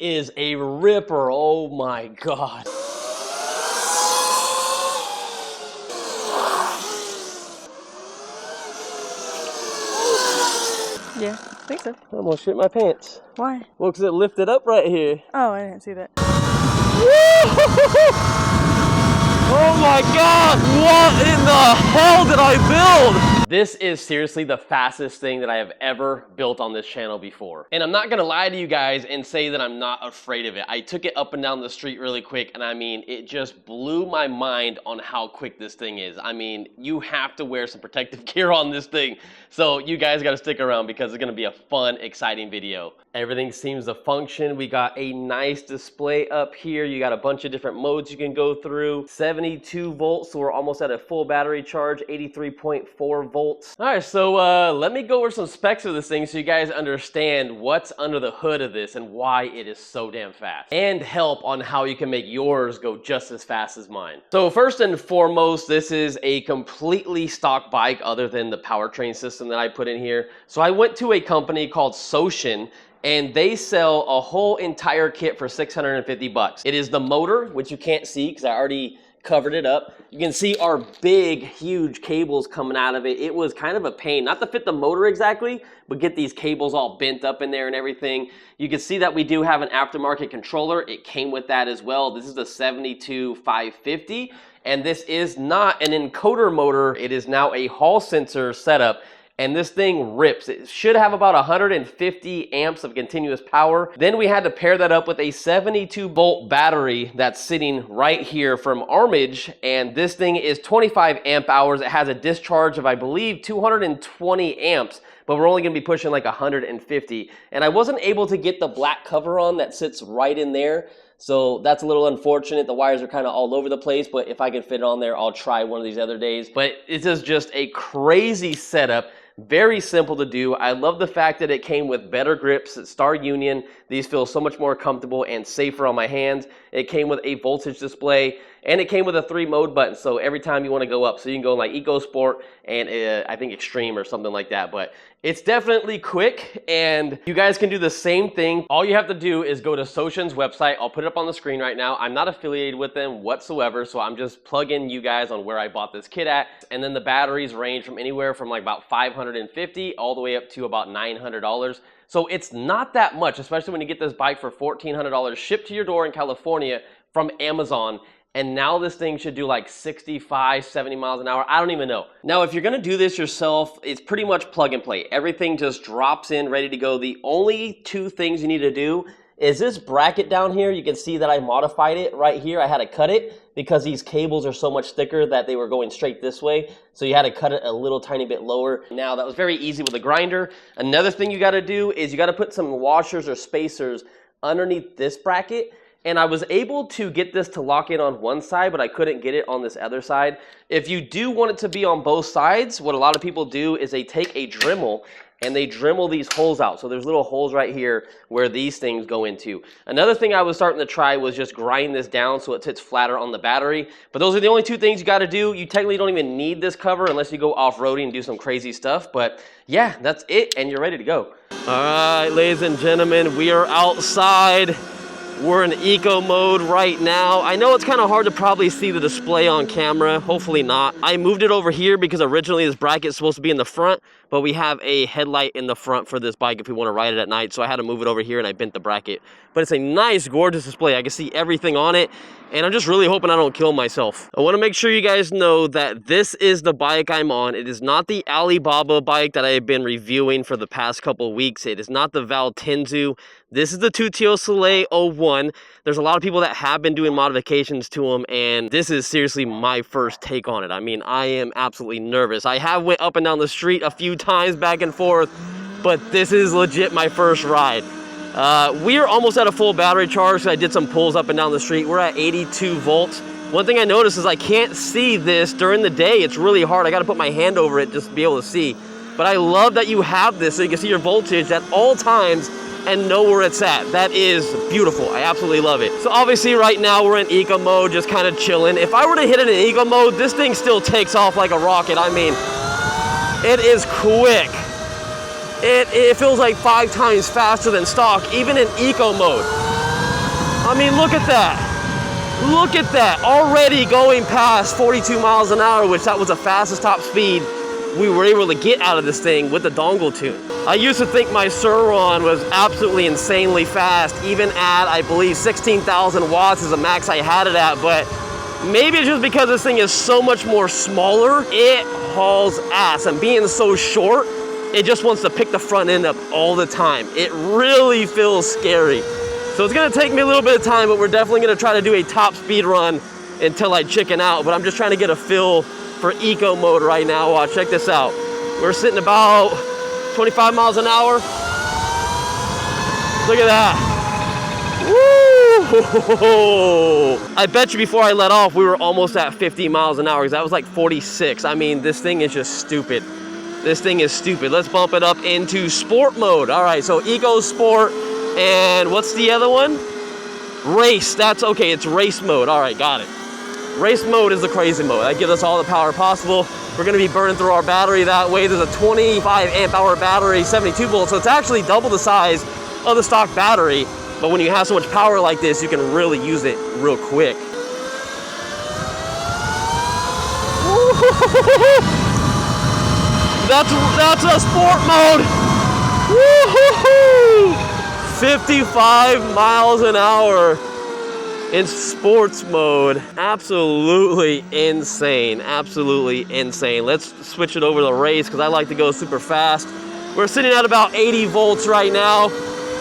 is a ripper. Oh my God. Yeah, I think so. I almost shit my pants. Why? Well, because it lifted up right here. Oh, I didn't see that. Oh my God, what in the hell did I build? This is seriously the fastest thing that I have ever built on this channel before. And I'm not gonna lie to you guys and say that I'm not afraid of it. I took it up and down the street really quick, and I mean, it just blew my mind on how quick this thing is. I mean, you have to wear some protective gear on this thing. So you guys gotta stick around because it's gonna be a fun, exciting video. Everything seems to function. We got a nice display up here. You got a bunch of different modes you can go through. 72 volts, so we're almost at a full battery charge, 83.4 volts. All right, so let me go over some specs of this thing so you guys understand what's under the hood of this and why it is so damn fast, and help on how you can make yours go just as fast as mine. So first and foremost, this is a completely stock bike other than the powertrain system that I put in here. So I went to a company called Sotion, and they sell a whole entire kit for 650 bucks. It is the motor, which you can't see because I already covered it up. You can see our big, huge cables coming out of it. It was kind of a pain, not to fit the motor exactly, but get these cables all bent up in there and everything. You can see that we do have an aftermarket controller. It came with that as well. This is the 72550, and this is not an encoder motor. It is now a Hall sensor setup. And this thing rips. It should have about 150 amps of continuous power. Then we had to pair that up with a 72 volt battery that's sitting right here from Amorge. And this thing is 25 amp hours. It has a discharge of, I believe, 220 amps, but we're only gonna be pushing like 150. And I wasn't able to get the black cover on that sits right in there. So that's a little unfortunate. The wires are kind of all over the place, but if I can fit it on there, I'll try one of these other days. But it is just a crazy setup. Very simple to do. I love the fact that it came with better grips at Star Union. These feel so much more comfortable and safer on my hands. It came with a voltage display, and it came with a 3-mode button. So every time you want to go up, so you can go like Eco Sport and I think Extreme or something like that. But it's definitely quick, and you guys can do the same thing. All you have to do is go to Sotion's website. I'll put it up on the screen right now. I'm not affiliated with them whatsoever, so I'm just plugging you guys on where I bought this kit at. And then the batteries range from anywhere from like about $550 all the way up to about $900. So it's not that much, especially when you get this bike for $1,400 shipped to your door in California from Amazon. And now this thing should do like 65, 70 miles an hour. I don't even know. Now, if you're gonna do this yourself, it's pretty much plug and play. Everything just drops in, ready to go. The only 2 things you need to do is this bracket down here. You can see that I modified it right here. I had to cut it because these cables are so much thicker that they were going straight this way. So you had to cut it a little tiny bit lower. Now, that was very easy with a grinder. Another thing you gotta do is you gotta put some washers or spacers underneath this bracket. And I was able to get this to lock in on one side, but I couldn't get it on this other side. If you do want it to be on both sides, what a lot of people do is they take a Dremel and they Dremel these holes out. So there's little holes right here where these things go into. Another thing I was starting to try was just grind this down so it sits flatter on the battery. But those are the only 2 things you gotta do. You technically don't even need this cover unless you go off-roading and do some crazy stuff. But yeah, that's it, and you're ready to go. All right, ladies and gentlemen, we are outside. We're in eco mode right now. I know it's kind of hard to probably see the display on camera. Hopefully not. I moved it over here because originally this bracket is supposed to be in the front, but we have a headlight in the front for this bike if we want to ride it at night. So I had to move it over here and I bent the bracket. But it's a nice, gorgeous display. I can see everything on it, and I'm just really hoping I don't kill myself. I want to make sure you guys know that this is the bike I'm on. It is not the Alibaba bike that I have been reviewing for the past couple weeks. It is not the Valtenzu. This is the Tuttio Soleil 01. There's a lot of people that have been doing modifications to them, and this is seriously my first take on it. I mean, I am absolutely nervous. I have went up and down the street a few times back and forth, but this is legit my first ride. We are almost at a full battery charge, so I did some pulls up and down the street. We're at 82 volts. One thing I noticed is I can't see this during the day. It's really hard. I got to put my hand over it just to be able to see. But I love that you have this so you can see your voltage at all times and know where it's at. That is beautiful. I absolutely love it. So obviously right now we're in eco mode, just kind of chilling. If I were to hit it in eco mode, this thing still takes off like a rocket. I mean, it is quick. It feels like 5 times faster than stock, even in eco mode. I mean, look at that. Look at that. Already going past 42 miles an hour, which that was the fastest top speed we were able to get out of this thing with the dongle tune. I used to think my Sur-Ron was absolutely insanely fast, even at, I believe, 16,000 watts is the max I had it at, but maybe it's just because this thing is so much more smaller, it hauls ass. And being so short, it just wants to pick the front end up all the time. It really feels scary. So it's gonna take me a little bit of time, but we're definitely gonna try to do a top speed run until I chicken out. But I'm just trying to get a feel for eco mode right now. Watch, check this out. We're sitting about 25 miles an hour. Look at that. Woo! I bet you before I let off, we were almost at 50 miles an hour because that was like 46. I mean, this thing is just stupid. This thing is stupid. Let's bump it up into sport mode. All right, so eco sport, and what's the other one? Race, that's okay, it's race mode. All right, got it. Race mode is the crazy mode. That gives us all the power possible. We're gonna be burning through our battery that way. There's a 25 amp hour battery, 72 volts, so it's actually double the size of the stock battery. But when you have so much power like this, you can really use it real quick. That's a sport mode. Woo-hoo-hoo! 55 miles an hour in sports mode. Absolutely insane. Absolutely insane. Let's switch it over to race because I like to go super fast. We're sitting at about 80 volts right now.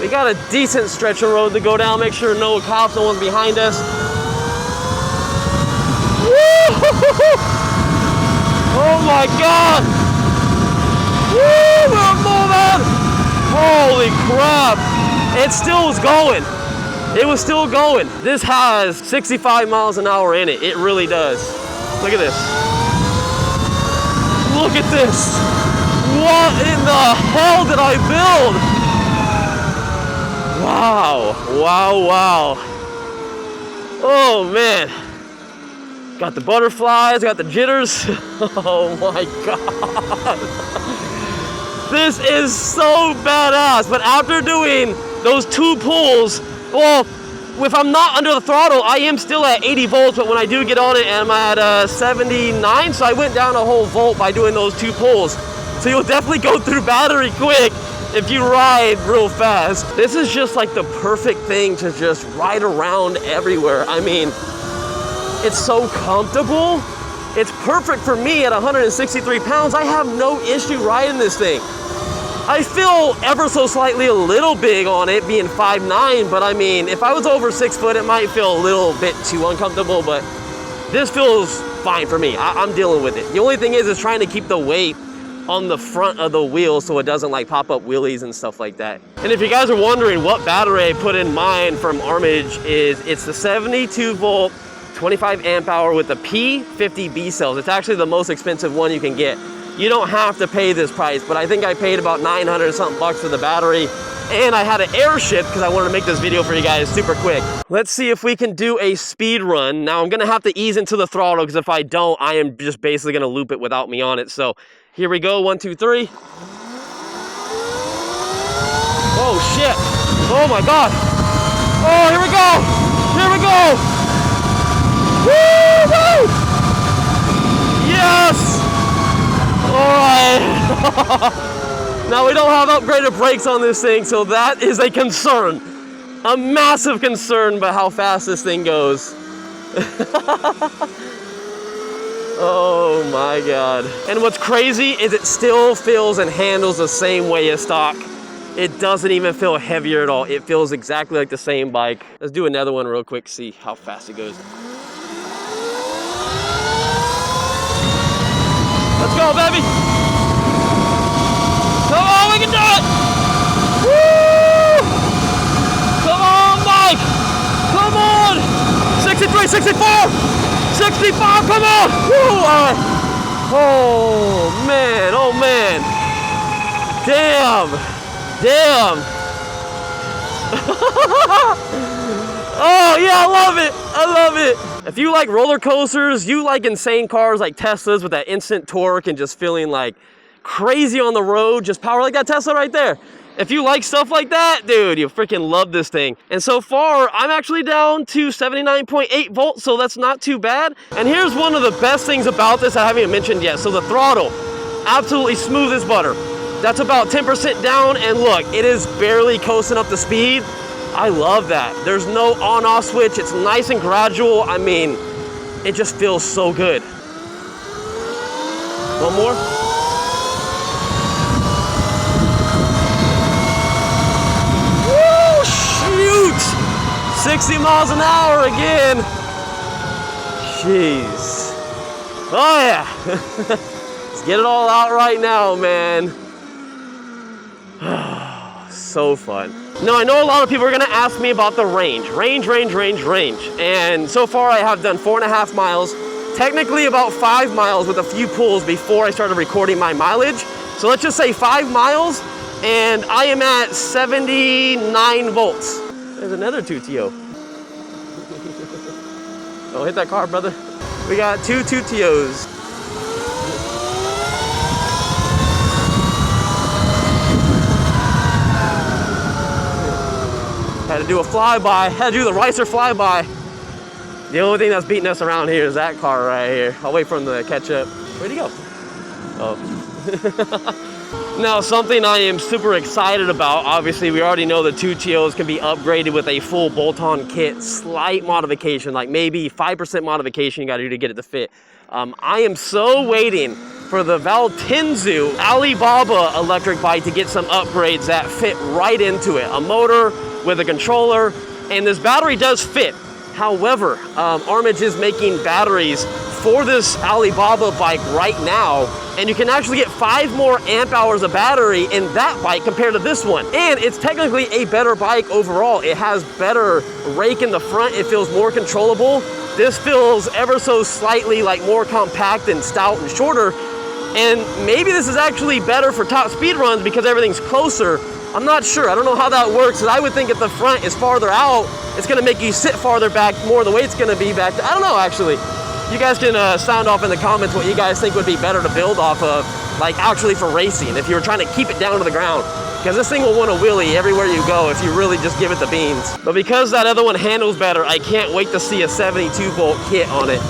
We got a decent stretch of road to go down. Make sure no cops, no one's behind us. Woo-hoo-hoo-hoo! Oh my God! Woo! We're moving! Holy crap! It still was going. It was still going. This has 65 miles an hour in it. It really does. Look at this. Look at this. What in the hell did I build? Wow. Wow, wow. Oh, man. Got the butterflies, got the jitters. Oh my God. This is so badass. But after doing those 2 pulls, well, if I'm not under the throttle, I am still at 80 volts, but when I do get on it, I'm at 79, so I went down a whole volt by doing those 2 pulls. So you'll definitely go through battery quick if you ride real fast. This is just like the perfect thing to just ride around everywhere. I mean, it's so comfortable. It's perfect for me at 163 pounds. I have no issue riding this thing. I feel ever so slightly a little big on it being 5'9", but I mean, if I was over 6 foot, it might feel a little bit too uncomfortable, but this feels fine for me. I'm dealing with it. The only thing is trying to keep the weight on the front of the wheel so it doesn't like pop up wheelies and stuff like that. And if you guys are wondering what battery I put in mine from Amorge is, it's the 72 volt, 25 amp hour with the P50 B cells. It's actually the most expensive one you can get. You don't have to pay this price, but I think I paid about 900 something bucks for the battery. And I had an air shift because I wanted to make this video for you guys super quick. Let's see if we can do a speed run. Now I'm gonna have to ease into the throttle because if I don't, I am just basically gonna loop it without me on it. So here we go, 1, 2, 3. Oh shit, oh my God. Oh, here we go, here we go. Woo-hoo! Yes! All right. Now we don't have upgraded brakes on this thing, so that is a concern. A massive concern about how fast this thing goes. Oh my God. And what's crazy is it still feels and handles the same way as stock. It doesn't even feel heavier at all. It feels exactly like the same bike. Let's do another one real quick, see how fast it goes. Let's go, baby. Come on, we can do it. Woo! Come on, Mike. Come on. 63, 64, 65, come on. Woo! All right. Oh, man, oh, man. Damn. Damn. Oh, yeah, I love it. I love it. If you like roller coasters, you like insane cars like Teslas with that instant torque and just feeling like crazy on the road, just power like that Tesla right there. If you like stuff like that, dude, you freaking love this thing. And so far, I'm actually down to 79.8 volts, so that's not too bad. And here's one of the best things about this I haven't even mentioned yet. So the throttle, absolutely smooth as butter. That's about 10% down, and look, it is barely coasting up the speed. I love that. There's no on-off switch. It's nice and gradual. I mean, it just feels so good. One more. Woo, shoot! 60 miles an hour again. Jeez. Oh yeah. Let's get it all out right now, man. So fun. Now, I know a lot of people are gonna ask me about the range. Range. And so far I have done 4.5 miles, technically about 5 miles with a few pulls before I started recording my mileage. So let's just say 5 miles, and I am at 79 volts. There's another Tuttio. Don't hit that car, brother. We got 2 Tuttios. Had to do a flyby, had to do the Ricer flyby. The only thing that's beating us around here is that car right here. I'll wait for him to catch up. Where'd he go? Oh. Now, something I am super excited about, obviously we already know the Tuttios can be upgraded with a full bolt-on kit, slight modification, like maybe 5% modification you gotta do to get it to fit. I am so waiting for the Valtenzu Alibaba electric bike to get some upgrades that fit right into it. A motor with a controller, and this battery does fit. However, Amorge is making batteries for this Alibaba bike right now, and you can actually get 5 more amp hours of battery in that bike compared to this one. And it's technically a better bike overall. It has better rake in the front, it feels more controllable. This feels ever so slightly like more compact and stout and shorter. And maybe this is actually better for top speed runs because everything's closer. I'm not sure. I don't know how that works. And I would think if the front is farther out, it's going to make you sit farther back more. The weight's going to be back. I don't know, actually. You guys can sound off in the comments what you guys think would be better to build off of, like actually for racing, if you were trying to keep it down to the ground. Because this thing will want to wheelie everywhere you go if you really just give it the beans. But because that other one handles better, I can't wait to see a 72 volt kit on it.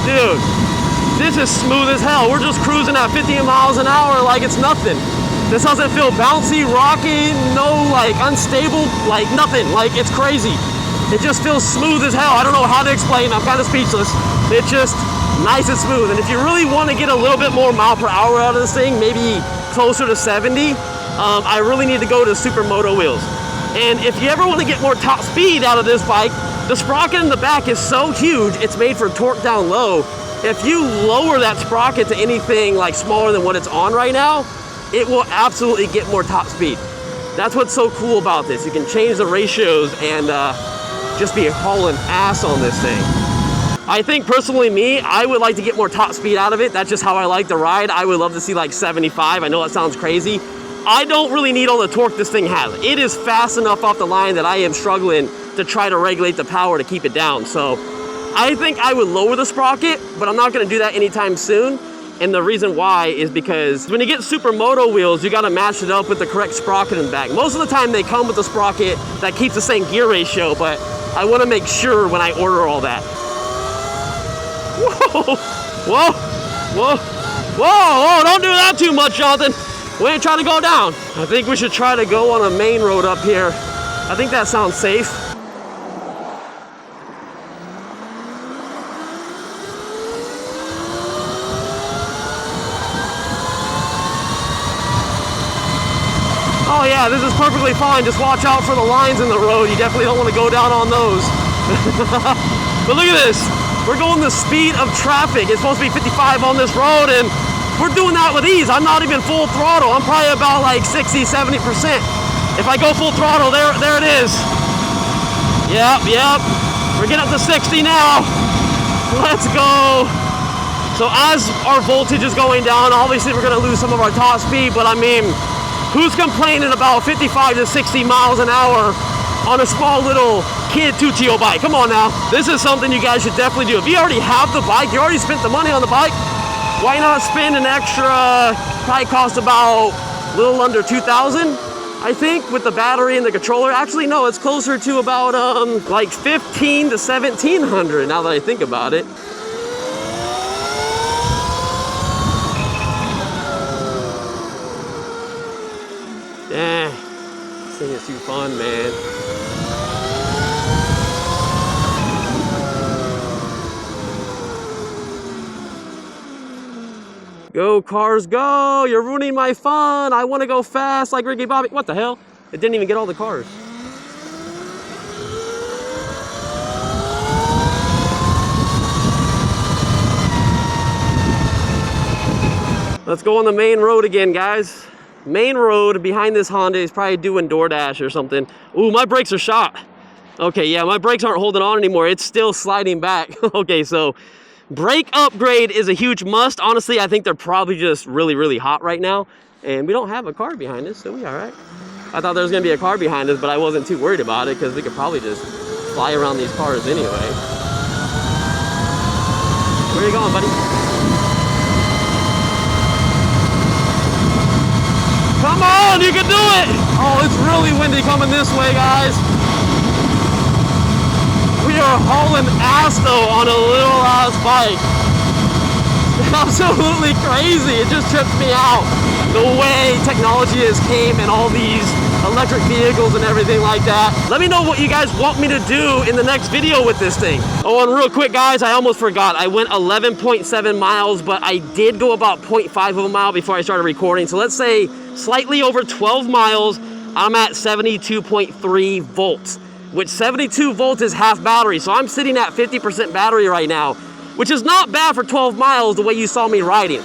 Dude, this is smooth as hell. We're just cruising at 50 miles an hour like it's nothing. This doesn't feel bouncy, rocky, no like unstable, like nothing. Like it's crazy. It just feels smooth as hell. I don't know how to explain. I'm kind of speechless. It's just nice and smooth. And if you really want to get a little bit more mile per hour out of this thing, maybe closer to 70, I really need to go to Supermoto wheels. And if you ever want to get more top speed out of this bike, the sprocket in the back is so huge, it's made for torque down low. If you lower that sprocket to anything like smaller than what it's on right now, it will absolutely get more top speed. That's what's so cool about this. You can change the ratios and just be hauling ass on this thing. I think personally me, I would like to get more top speed out of it. That's just how I like to ride. I would love to see like 75. I know that sounds crazy. I don't really need all the torque this thing has. It is fast enough off the line that I am struggling to try to regulate the power to keep it down. So I think I would lower the sprocket, but I'm not gonna do that anytime soon. And the reason why is because when you get Supermoto wheels, you gotta match it up with the correct sprocket in the back. Most of the time they come with a sprocket that keeps the same gear ratio, but I wanna make sure when I order all that. Whoa, whoa, whoa, whoa, don't do that too much, Jonathan. We ain't trying to go down. I think we should try to go on a main road up here. I think that sounds safe. Oh yeah, this is perfectly fine. Just watch out for the lines in the road. You definitely don't want to go down on those. But look at this. We're going the speed of traffic. It's supposed to be 55 on this road, and we're doing that with ease. I'm not even full throttle. I'm probably about like 60, 70%. If I go full throttle, there it is. Yep. We're getting up to 60 now. Let's go. So as our voltage is going down, obviously we're gonna lose some of our top speed, but I mean, who's complaining about 55 to 60 miles an hour on a small little kid Tuttio bike. Come on now. This is something you guys should definitely do. If you already have the bike, you already spent the money on the bike, why not spend an extra, probably cost about a little under 2,000, I think, with the battery and the controller. Actually, no, it's closer to about like 15 to 1,700 now that I think about it. Yeah, this thing is too fun, man. Go, cars, go! You're ruining my fun! I want to go fast like Ricky Bobby. What the hell? It didn't even get all the cars. Let's go on the main road again, guys. Main road behind this Honda is probably doing DoorDash or something. Ooh, my brakes are shot. Okay, yeah, my brakes aren't holding on anymore. It's still sliding back. Okay, so brake upgrade is a huge must. Honestly, I think they're probably just really, really hot right now. And we don't have a car behind us, so we all right. I thought there was gonna be a car behind us, but I wasn't too worried about it because we could probably just fly around these cars anyway. Where are you going, buddy? Come on, you can do it! Oh, it's really windy coming this way, guys. We are hauling ass though on a little ass bike. Absolutely crazy. It just trips me out the way technology has came and all these electric vehicles and everything like that. Let me know what you guys want me to do in the next video with this thing. Oh, and real quick, guys, I almost forgot. I went 11.7 miles, but I did go about 0.5 of a mile before I started recording. So let's say slightly over 12 miles, I'm at 72.3 volts, which 72 volts is half battery. So I'm sitting at 50% battery right now, which is not bad for 12 miles the way you saw me riding.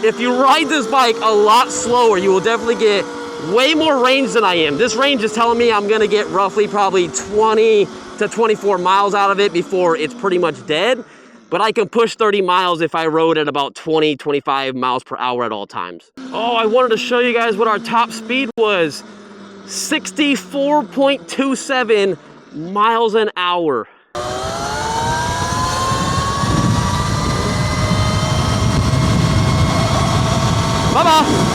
If you ride this bike a lot slower, you will definitely get way more range than I am. This range is telling me I'm gonna get roughly probably 20 to 24 miles out of it before it's pretty much dead. But I can push 30 miles if I rode at about 20, 25 miles per hour at all times. Oh, I wanted to show you guys what our top speed was. 64.27 miles an hour. Bye-bye.